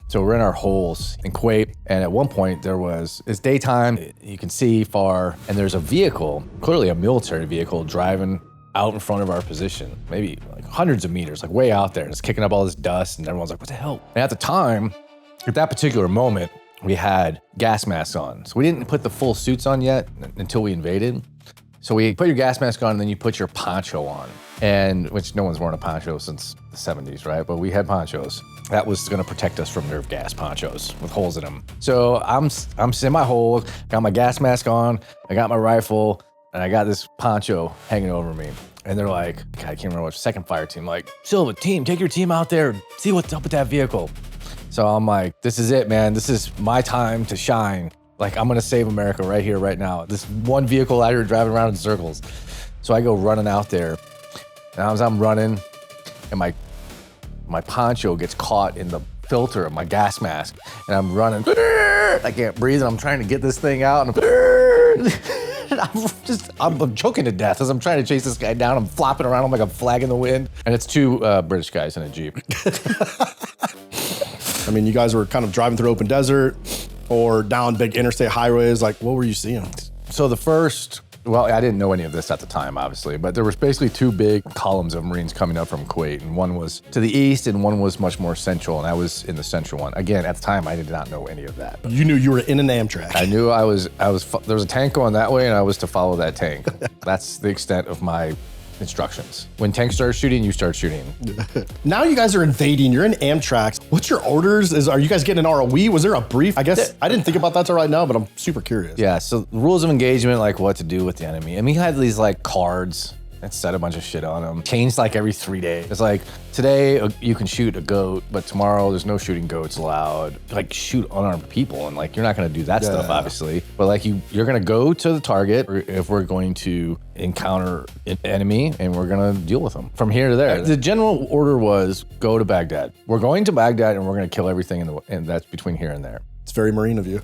So we're in our holes in Kuwait, and at one point it's daytime, you can see far, and there's a vehicle, clearly a military vehicle, driving out in front of our position, maybe like hundreds of meters, like way out there. It's kicking up all this dust, and everyone's like, what the hell? And at the time, at that particular moment, we had gas masks on. So we didn't put the full suits on yet until we invaded. So we put your gas mask on, and then you put your poncho on, and which no one's worn a poncho since the 70s, right? But we had ponchos. That was gonna protect us from nerve gas ponchos with holes in them. So I'm in my hole, got my gas mask on, I got my rifle, and I got this poncho hanging over me. And they're like, God, I can't remember which, second fire team, like, Silva, team, take your team out there, see what's up with that vehicle. So I'm like, this is it, man. This is my time to shine. Like, I'm gonna save America right here, right now. This one vehicle out here driving around in circles. So I go running out there. And as I'm running, and my poncho gets caught in the filter of my gas mask. And I'm running, I can't breathe, and I'm trying to get this thing out, and I'm choking to death as I'm trying to chase this guy down. I'm flopping around, I'm like a flag in the wind. And it's two British guys in a Jeep. I mean, you guys were kind of driving through open desert or down big interstate highways. Like, what were you seeing? So the first, well, I didn't know any of this at the time, obviously, but there was basically two big columns of Marines coming up from Kuwait, and one was to the east and one was much more central, and I was in the central one. Again, at the time, I did not know any of that. You knew you were in an Amtrak. I knew there was a tank going that way, and I was to follow that tank. That's the extent of my instructions. When tanks start shooting, you start shooting. Now you guys are invading, you're in Amtrak. What's your orders? Are you guys getting an ROE? Was there a brief? I guess I didn't think about that till right now, but I'm super curious. Yeah, so rules of engagement, like what to do with the enemy. And we had these like cards that said a bunch of shit on them. Changed like every 3 days. It's like, today you can shoot a goat, but tomorrow there's no shooting goats allowed. Like, shoot unarmed people, and like, you're not gonna do that stuff, obviously. But like, you're gonna go to the target if we're going to encounter an enemy, and we're gonna deal with them from here to there. The general order was, go to Baghdad. We're going to Baghdad, and we're gonna kill everything and that's between here and there. It's very Marine of you.